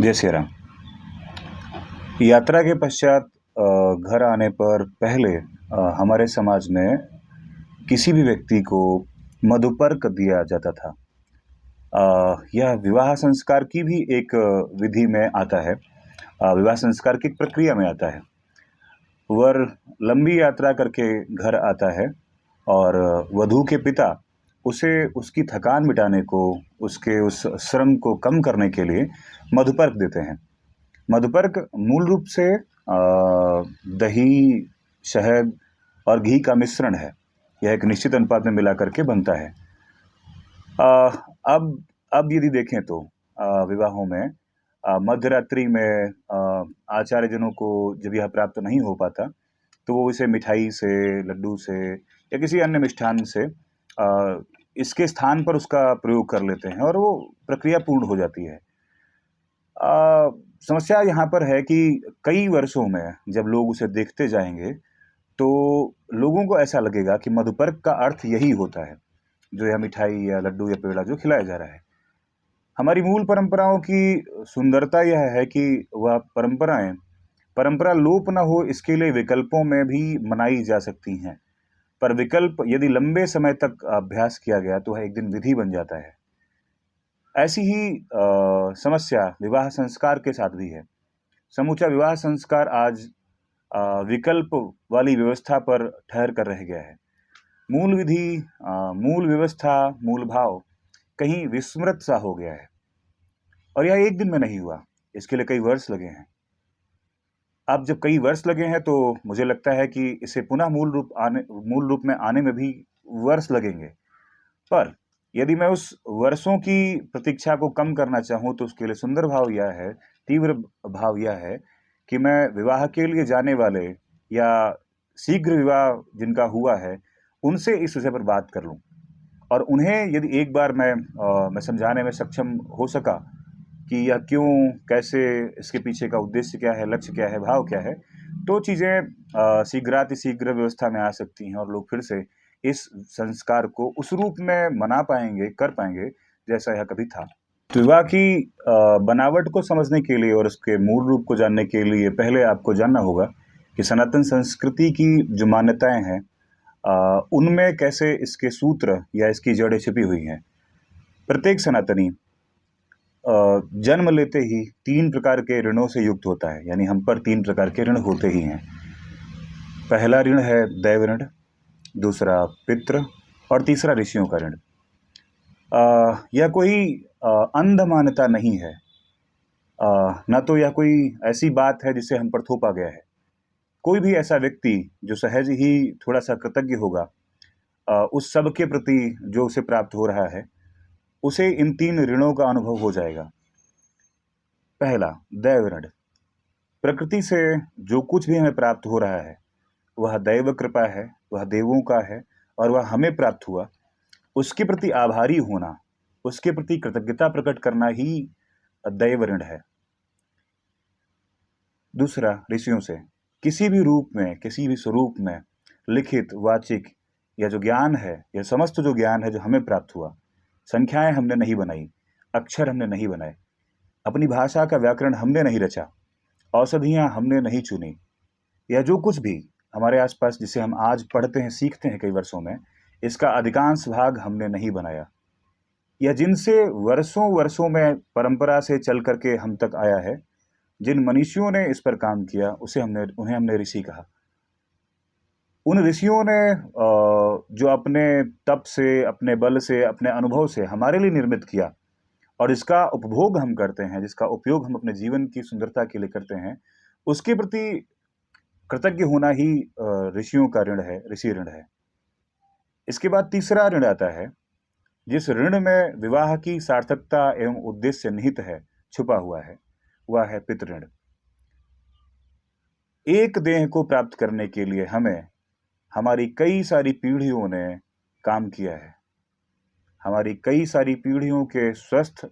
जय श्री राम। यात्रा के पश्चात घर आने पर पहले हमारे समाज में किसी भी व्यक्ति को मधुपर्क दिया जाता था। यह विवाह संस्कार की भी एक विधि में आता है। विवाह संस्कार की प्रक्रिया में आता है। वर लंबी यात्रा करके घर आता है और वधू के पिता उसे उसकी थकान मिटाने को, उसके उस श्रम को कम करने के लिए मधुपर्क देते हैं। मधुपर्क मूल रूप से दही, शहद और घी का मिश्रण है। यह एक निश्चित अनुपात में मिला करके बनता है। अब यदि देखें तो विवाहों में मध्यरात्रि में आचार्यजनों को जब यह प्राप्त नहीं हो पाता तो वो इसे मिठाई से, लड्डू से या किसी अन्य मिष्ठान से इसके स्थान पर उसका प्रयोग कर लेते हैं और वो प्रक्रिया पूर्ण हो जाती है। समस्या यहाँ पर है कि कई वर्षों में जब लोग उसे देखते जाएंगे तो लोगों को ऐसा लगेगा कि मधुपर्क का अर्थ यही होता है, जो यह मिठाई या लड्डू या पेड़ा जो खिलाया जा रहा है। हमारी मूल परंपराओं की सुंदरता यह है कि वह परंपरा लोप न हो, इसके लिए विकल्पों में भी मनाई जा सकती हैं। पर विकल्प यदि लंबे समय तक अभ्यास किया गया तो वह एक दिन विधि बन जाता है। ऐसी ही समस्या विवाह संस्कार के साथ भी है। समूचा विवाह संस्कार आज विकल्प वाली व्यवस्था पर ठहर कर रह गया है। मूल विधि, मूल व्यवस्था, मूल भाव कहीं विस्मृत सा हो गया है। और यह एक दिन में नहीं हुआ, इसके लिए कई वर्ष लगे हैं। अब जब कई वर्ष लगे हैं तो मुझे लगता है कि इसे पुनः मूल रूप में आने में भी वर्ष लगेंगे। पर यदि मैं उस वर्षों की प्रतीक्षा को कम करना चाहूँ तो उसके लिए सुंदर भाव यह है, तीव्र भाव यह है कि मैं विवाह के लिए जाने वाले या शीघ्र विवाह जिनका हुआ है उनसे इस विषय पर बात कर लूँ और उन्हें यदि एक बार मैं समझाने में सक्षम हो सका कि यह क्यों, कैसे, इसके पीछे का उद्देश्य क्या है, लक्ष्य क्या है, भाव क्या है, तो चीज़ें शीघ्रातिशीघ्र व्यवस्था में आ सकती हैं और लोग फिर से इस संस्कार को उस रूप में मना पाएंगे, कर पाएंगे जैसा यह कभी था। तो विवाह की बनावट को समझने के लिए और उसके मूल रूप को जानने के लिए पहले आपको जानना होगा कि सनातन संस्कृति की जो मान्यताएं हैं उनमें कैसे इसके सूत्र या इसकी जड़ें छिपी हुई हैं। प्रत्येक सनातनी जन्म लेते ही 3 प्रकार के ऋणों से युक्त होता है, यानी हम पर 3 प्रकार के ऋण होते ही हैं। पहला ऋण है दैव ऋण, दूसरा पितृ और तीसरा ऋषियों का ऋण। यह कोई अंध मान्यता नहीं है, न तो यह कोई ऐसी बात है जिसे हम पर थोपा गया है। कोई भी ऐसा व्यक्ति जो सहज ही थोड़ा सा कृतज्ञ होगा उस सब के प्रति जो उसे प्राप्त हो रहा है, उसे इन 3 ऋणों का अनुभव हो जाएगा। पहला, दैव ऋण। प्रकृति से जो कुछ भी हमें प्राप्त हो रहा है वह दैव कृपा है, वह देवों का है और वह हमें प्राप्त हुआ। उसके प्रति आभारी होना, उसके प्रति कृतज्ञता प्रकट करना ही दैव ऋण है। दूसरा, ऋषियों से किसी भी रूप में, किसी भी स्वरूप में लिखित, वाचिक या जो ज्ञान है, यह समस्त जो ज्ञान है जो हमें प्राप्त हुआ, संख्याएं हमने नहीं बनाई, अक्षर हमने नहीं बनाए, अपनी भाषा का व्याकरण हमने नहीं रचा, औषधियां हमने नहीं चुनी, या जो कुछ भी हमारे आसपास जिसे हम आज पढ़ते हैं, सीखते हैं कई वर्षों में, इसका अधिकांश भाग हमने नहीं बनाया। या जिनसे वर्षों वर्षों में परंपरा से चल करके हम तक आया है, जिन मनीषियों ने इस पर काम किया उन्हें हमने ऋषि कहा। उन ऋषियों ने जो अपने तप से, अपने बल से, अपने अनुभव से हमारे लिए निर्मित किया और इसका उपभोग हम करते हैं, जिसका उपयोग हम अपने जीवन की सुंदरता के लिए करते हैं, उसके प्रति कृतज्ञ होना ही ऋषियों का ऋण है, ऋषि ऋण है। इसके बाद तीसरा ऋण आता है, जिस ऋण में विवाह की सार्थकता एवं उद्देश्य निहित है, छुपा हुआ है, वह है पितृ ऋण। एक देह को प्राप्त करने के लिए हमें हमारी कई सारी पीढ़ियों ने काम किया है। हमारी कई सारी पीढ़ियों के स्वस्थ,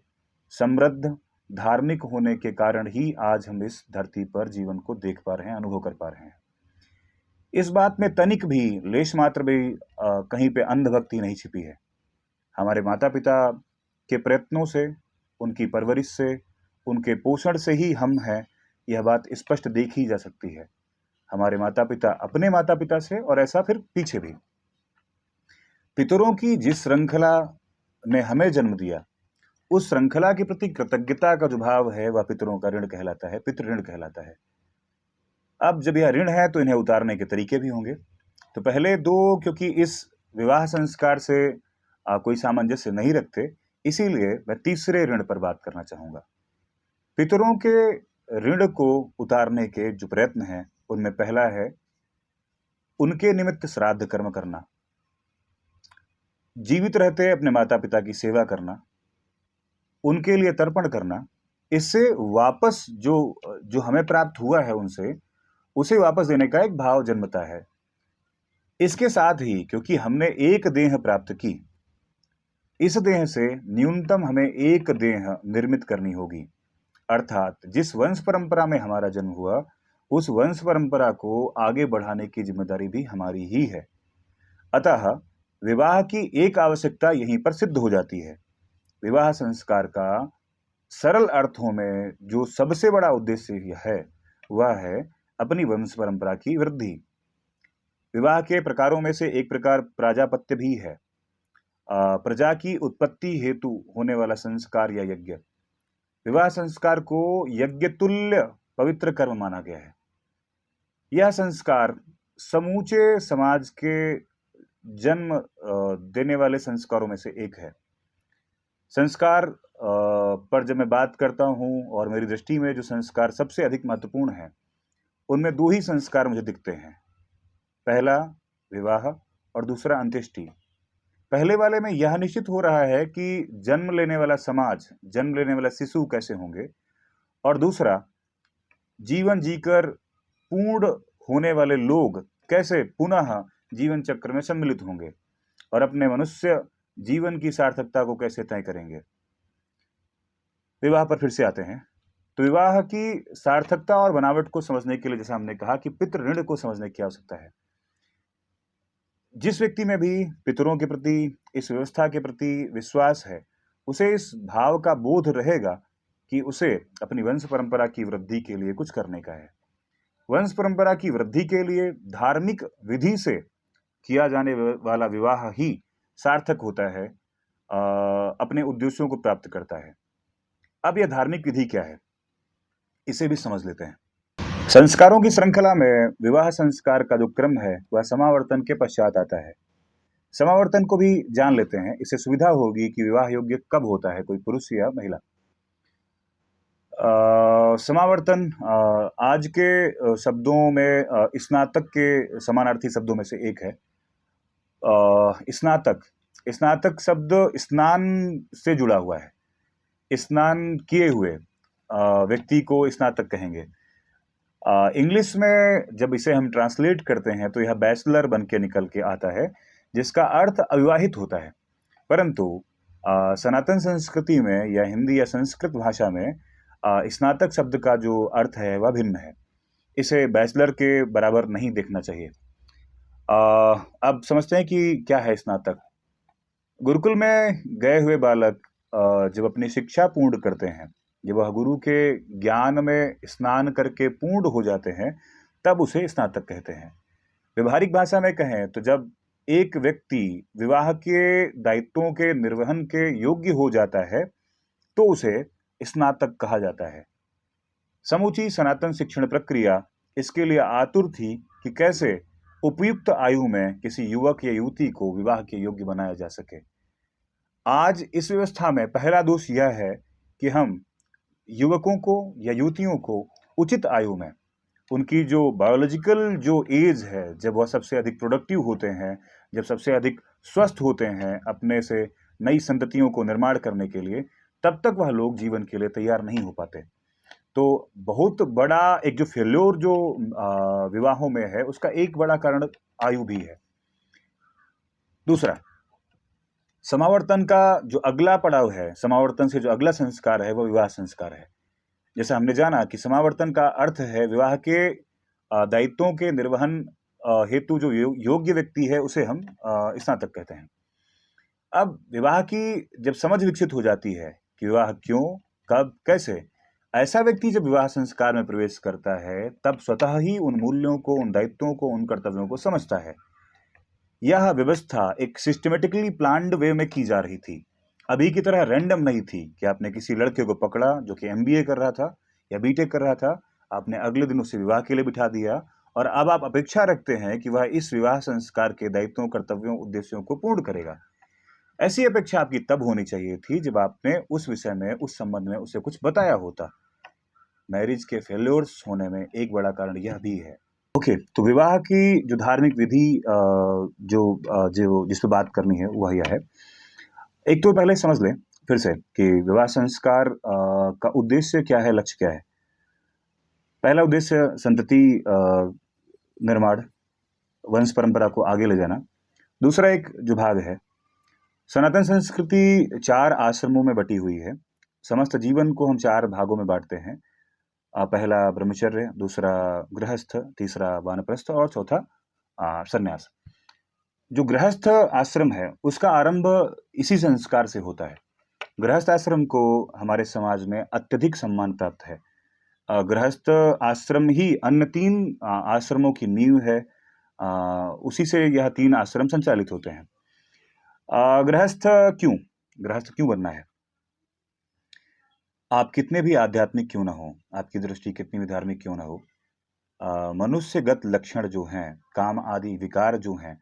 समृद्ध, धार्मिक होने के कारण ही आज हम इस धरती पर जीवन को देख पा रहे हैं, अनुभव कर पा रहे हैं। इस बात में तनिक भी, लेश मात्र भी कहीं पे अंधभक्ति नहीं छिपी है। हमारे माता पिता के प्रयत्नों से, उनकी परवरिश से, उनके पोषण से ही हम हैं, यह बात स्पष्ट देखी जा सकती है। हमारे माता पिता अपने माता पिता से, और ऐसा फिर पीछे भी। पितरों की जिस श्रृंखला ने हमें जन्म दिया, उस श्रृंखला के प्रति कृतज्ञता का जो भाव है वह पितरों का ऋण कहलाता है, पितृ ऋण कहलाता है। अब जब यह ऋण है तो इन्हें उतारने के तरीके भी होंगे। तो पहले दो, क्योंकि इस विवाह संस्कार से कोई सामंजस्य नहीं रखते, इसीलिए मैं तीसरे ऋण पर बात करना चाहूंगा। पितरों के ऋण को उतारने के जो प्रयत्न हैं, उनमें पहला है उनके निमित्त श्राद्ध कर्म करना, जीवित रहते अपने माता पिता की सेवा करना, उनके लिए तर्पण करना। इससे वापस जो जो हमें प्राप्त हुआ है उनसे, उसे वापस देने का एक भाव जन्मता है। इसके साथ ही क्योंकि हमने एक देह प्राप्त की, इस देह से न्यूनतम हमें एक देह निर्मित करनी होगी। अर्थात जिस वंश परंपरा में हमारा जन्म हुआ, उस वंश परंपरा को आगे बढ़ाने की जिम्मेदारी भी हमारी ही है। अतः विवाह की एक आवश्यकता यहीं पर सिद्ध हो जाती है। विवाह संस्कार का सरल अर्थों में जो सबसे बड़ा उद्देश्य है, वह है अपनी वंश परंपरा की वृद्धि। विवाह के प्रकारों में से एक प्रकार प्राजापत्य भी है, प्रजा की उत्पत्ति हेतु होने वाला संस्कार या यज्ञ। विवाह संस्कार को यज्ञ तुल्य पवित्र कर्म माना गया है। यह संस्कार समूचे समाज के जन्म देने वाले संस्कारों में से एक है। संस्कार पर जब मैं बात करता हूं, और मेरी दृष्टि में जो संस्कार सबसे अधिक महत्वपूर्ण है, उनमें दो ही संस्कार मुझे दिखते हैं। पहला विवाह और दूसरा अंत्येष्टि। पहले वाले में यह निश्चित हो रहा है कि जन्म लेने वाला समाज, जन्म लेने वाला शिशु कैसे होंगे, और दूसरा जीवन जीकर पूर्ण होने वाले लोग कैसे पुनः जीवन चक्र में सम्मिलित होंगे और अपने मनुष्य जीवन की सार्थकता को कैसे तय करेंगे। विवाह पर फिर से आते हैं। तो विवाह की सार्थकता और बनावट को समझने के लिए, जैसा हमने कहा, कि पितृ ऋण को समझने की आवश्यकता है। जिस व्यक्ति में भी पितरों के प्रति, इस व्यवस्था के प्रति विश्वास है, उसे इस भाव का बोध रहेगा कि उसे अपनी वंश परंपरा की वृद्धि के लिए कुछ करने का है। वंश परंपरा की वृद्धि के लिए धार्मिक विधि से किया जाने वाला विवाह ही सार्थक होता है, अपने उद्देश्यों को प्राप्त करता है। अब यह धार्मिक विधि क्या है, इसे भी समझ लेते हैं। संस्कारों की श्रृंखला में विवाह संस्कार का जो क्रम है, वह समावर्तन के पश्चात आता है। समावर्तन को भी जान लेते हैं, इससे सुविधा होगी कि विवाह योग्य कब होता है कोई पुरुष या महिला। समावर्तन आज के शब्दों में स्नातक के समानार्थी शब्दों में से एक है। स्नातक, स्नातक शब्द स्नान से जुड़ा हुआ है। स्नान किए हुए व्यक्ति को स्नातक कहेंगे। इंग्लिश में जब इसे हम ट्रांसलेट करते हैं तो यह बैचलर बन के निकल के आता है, जिसका अर्थ अविवाहित होता है। परंतु सनातन संस्कृति में या हिंदी या संस्कृत भाषा में स्नातक शब्द का जो अर्थ है वह भिन्न है। इसे बैचलर के बराबर नहीं देखना चाहिए। अब समझते हैं कि क्या है स्नातक। गुरुकुल में गए हुए बालक जब अपनी शिक्षा पूर्ण करते हैं, जब वह गुरु के ज्ञान में स्नान करके पूर्ण हो जाते हैं, तब उसे स्नातक कहते हैं। व्यवहारिक भाषा में कहें तो जब एक व्यक्ति विवाह के दायित्वों के निर्वहन के योग्य हो जाता है, तो उसे स्नातक कहा जाता है। समूची सनातन शिक्षण प्रक्रिया इसके लिए आतुर थी कि कैसे उपयुक्त आयु में किसी युवक या युवती को विवाह के योग्य बनाया जा सके। आज इस व्यवस्था में पहला दोष यह है कि हम युवकों को या युवतियों को उचित आयु में, उनकी जो बायोलॉजिकल जो एज है, जब वह सबसे अधिक प्रोडक्टिव होते हैं, जब सबसे अधिक स्वस्थ होते हैं अपने से नई संततियों को निर्माण करने के लिए, तब तक वह लोग जीवन के लिए तैयार नहीं हो पाते। तो बहुत बड़ा एक जो फेल्योर जो विवाहों में है, उसका एक बड़ा कारण आयु भी है। दूसरा, समावर्तन का जो अगला पड़ाव है, समावर्तन से जो अगला संस्कार है, वह विवाह संस्कार है। जैसा हमने जाना कि समावर्तन का अर्थ है विवाह के दायित्वों के निर्वहन हेतु जो योग्य व्यक्ति है, उसे हम स्नातक कहते हैं। अब विवाह की जब समझ विकसित हो जाती है कि विवाह क्यों, कब, कैसे, ऐसा व्यक्ति जब विवाह संस्कार में प्रवेश करता है, तब स्वतः ही उन मूल्यों को, उन दायित्वों को, उन कर्तव्यों को समझता है। यह व्यवस्था एक सिस्टमैटिकली प्लान्ड वे में की जा रही थी। अभी की तरह रैंडम नहीं थी कि आपने किसी लड़के को पकड़ा जो कि एमबीए कर रहा था या बीटेक कर रहा था, आपने अगले दिन उसे विवाह के लिए बिठा दिया और अब आप अपेक्षा रखते हैं कि वह इस विवाह संस्कार के दायित्वों, कर्तव्यों, उद्देश्यों को पूर्ण करेगा। ऐसी अपेक्षा आपकी तब होनी चाहिए थी जब आपने उस विषय में, उस संबंध में उसे कुछ बताया होता। मैरिज के फेल्योर्स होने में एक बड़ा कारण यह भी है। ओके, तो विवाह की जो धार्मिक विधि जो जिस पे बात करनी है वह यह है। एक तो पहले समझ लें फिर से कि विवाह संस्कार का उद्देश्य क्या है, लक्ष्य क्या है। पहला उद्देश्य संतति निर्माण, वंश परंपरा को आगे ले जाना। दूसरा एक जो भाग है, सनातन संस्कृति 4 आश्रमों में बटी हुई है। समस्त जीवन को हम 4 भागों में बांटते हैं। पहला ब्रह्मचर्य, दूसरा गृहस्थ, तीसरा वानप्रस्थ और चौथा सन्यास। जो गृहस्थ आश्रम है उसका आरंभ इसी संस्कार से होता है। गृहस्थ आश्रम को हमारे समाज में अत्यधिक सम्मान प्राप्त है। गृहस्थ आश्रम ही अन्य 3 आश्रमों की नींव है। उसी से यह 3 आश्रम संचालित होते हैं। गृहस्थ क्यों? गृहस्थ क्यों बनना है? आप कितने भी आध्यात्मिक क्यों ना हो, आपकी दृष्टि कितनी भी धार्मिक क्यों ना हो, मनुष्यगत लक्षण जो हैं, काम आदि विकार जो हैं,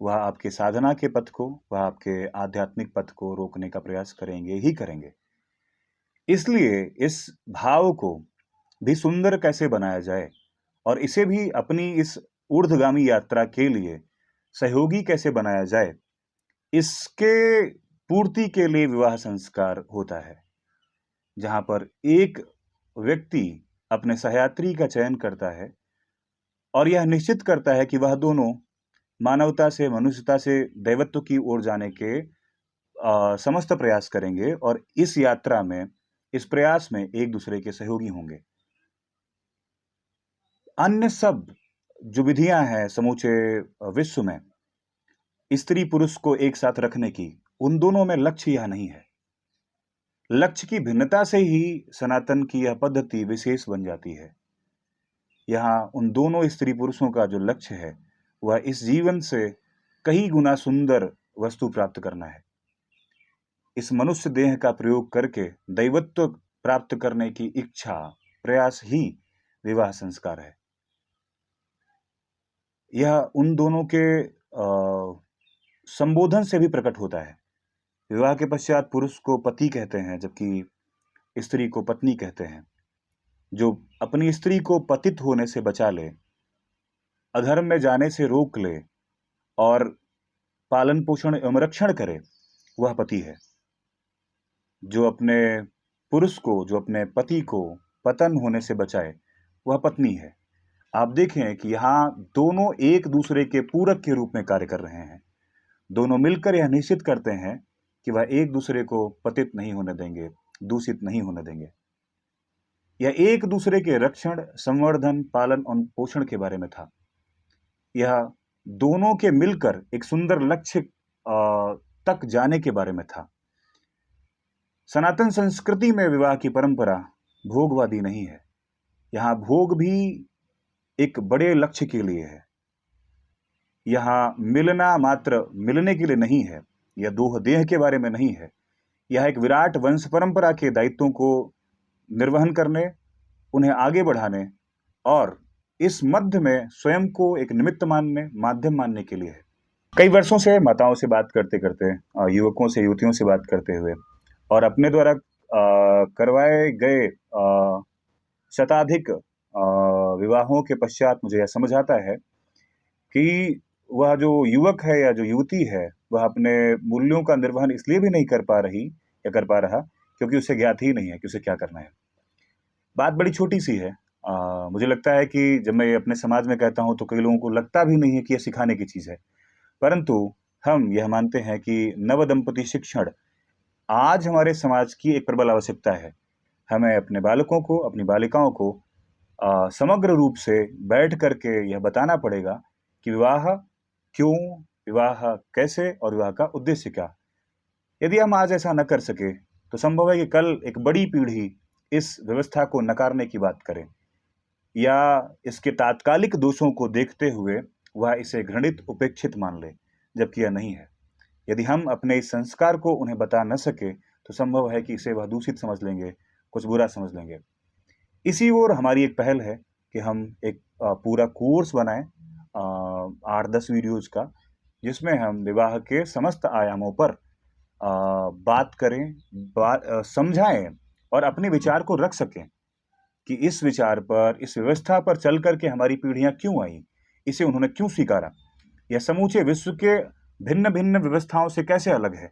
वह आपके साधना के पथ को, वह आपके आध्यात्मिक पथ को रोकने का प्रयास करेंगे ही करेंगे। इसलिए इस भाव को भी सुंदर कैसे बनाया जाए और इसे भी अपनी इस ऊर्ध्वगामी यात्रा के लिए सहयोगी कैसे बनाया जाए, इसके पूर्ति के लिए विवाह संस्कार होता है, जहां पर एक व्यक्ति अपने सहयात्री का चयन करता है और यह निश्चित करता है कि वह दोनों मानवता से, मनुष्यता से दैवत्व की ओर जाने के समस्त प्रयास करेंगे और इस यात्रा में, इस प्रयास में एक दूसरे के सहयोगी होंगे। अन्य सब जो विधियां हैं समूचे विश्व में स्त्री पुरुष को एक साथ रखने की, उन दोनों में लक्ष्य यह नहीं है। लक्ष्य की भिन्नता से ही सनातन की यह पद्धति विशेष बन जाती है। यहाँ उन दोनों स्त्री पुरुषों का जो लक्ष्य है वह इस जीवन से कई गुना सुंदर वस्तु प्राप्त करना है। इस मनुष्य देह का प्रयोग करके दैवत्व प्राप्त करने की इच्छा, प्रयास ही विवाह संस्कार है। यह उन दोनों के संबोधन से भी प्रकट होता है। विवाह के पश्चात पुरुष को पति कहते हैं, जबकि स्त्री को पत्नी कहते हैं। जो अपनी स्त्री को पतित होने से बचा ले, अधर्म में जाने से रोक ले और पालन पोषण एवं रक्षण करे, वह पति है। जो अपने पुरुष को, जो अपने पति को पतन होने से बचाए, वह पत्नी है। आप देखें कि यहाँ दोनों एक दूसरे के पूरक के रूप में कार्य कर रहे हैं। दोनों मिलकर यह निश्चित करते हैं कि वह एक दूसरे को पतित नहीं होने देंगे, दूषित नहीं होने देंगे। यह एक दूसरे के रक्षण, संवर्धन, पालन और पोषण के बारे में था। यह दोनों के मिलकर एक सुंदर लक्ष्य तक जाने के बारे में था। सनातन संस्कृति में विवाह की परंपरा भोगवादी नहीं है। यहाँ भोग भी एक बड़े लक्ष्य के लिए है। यहाँ मिलना मात्र मिलने के लिए नहीं है। यह दो देह के बारे में नहीं है। यह एक विराट वंश परंपरा के दायित्वों को निर्वहन करने, उन्हें आगे बढ़ाने और इस मध्य में स्वयं को एक निमित्त मानने, माध्यम मानने के लिए है। कई वर्षों से माताओं से बात करते करते, युवकों से, युवतियों से बात करते हुए और अपने द्वारा करवाए गए शताधिक विवाहों के पश्चात मुझे यह समझ आता है कि वह जो युवक है या जो युवती है, वह अपने मूल्यों का निर्वहन इसलिए भी नहीं कर पा रही या कर पा रहा क्योंकि उसे ज्ञात ही नहीं है कि उसे क्या करना है। बात बड़ी छोटी सी है। मुझे लगता है कि जब मैं अपने समाज में कहता हूँ तो कई लोगों को लगता भी नहीं है कि यह सिखाने की चीज़ है, परंतु हम यह मानते हैं कि नव दंपति शिक्षण आज हमारे समाज की एक प्रबल आवश्यकता है। हमें अपने बालकों को, अपनी बालिकाओं को समग्र रूप से बैठ करके यह बताना पड़ेगा कि विवाह क्यों, विवाह कैसे और विवाह का उद्देश्य क्या। यदि हम आज ऐसा न कर सके तो संभव है कि कल एक बड़ी पीढ़ी इस व्यवस्था को नकारने की बात करे या इसके तात्कालिक दोषों को देखते हुए वह इसे घृणित उपेक्षित मान ले, जबकि यह नहीं है। यदि हम अपने इस संस्कार को उन्हें बता न सके तो संभव है कि इसे वह दूषित समझ लेंगे, कुछ बुरा समझ लेंगे। इसी ओर हमारी एक पहल है कि हम एक पूरा कोर्स बनाएं 8-10 वीडियोज का, जिसमें हम विवाह के समस्त आयामों पर बात करें, समझाएं और अपने विचार को रख सकें कि इस विचार पर, इस व्यवस्था पर चल करके हमारी पीढ़ियां क्यों आई, इसे उन्होंने क्यों स्वीकारा, यह समूचे विश्व के भिन्न भिन्न व्यवस्थाओं से कैसे अलग है।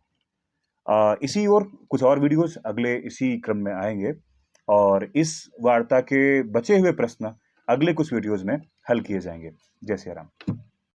इसी और कुछ और वीडियोस अगले इसी क्रम में आएंगे और इस वार्ता के बचे हुए प्रश्न अगले कुछ वीडियोस में हल किए जाएंगे। जय श्री राम।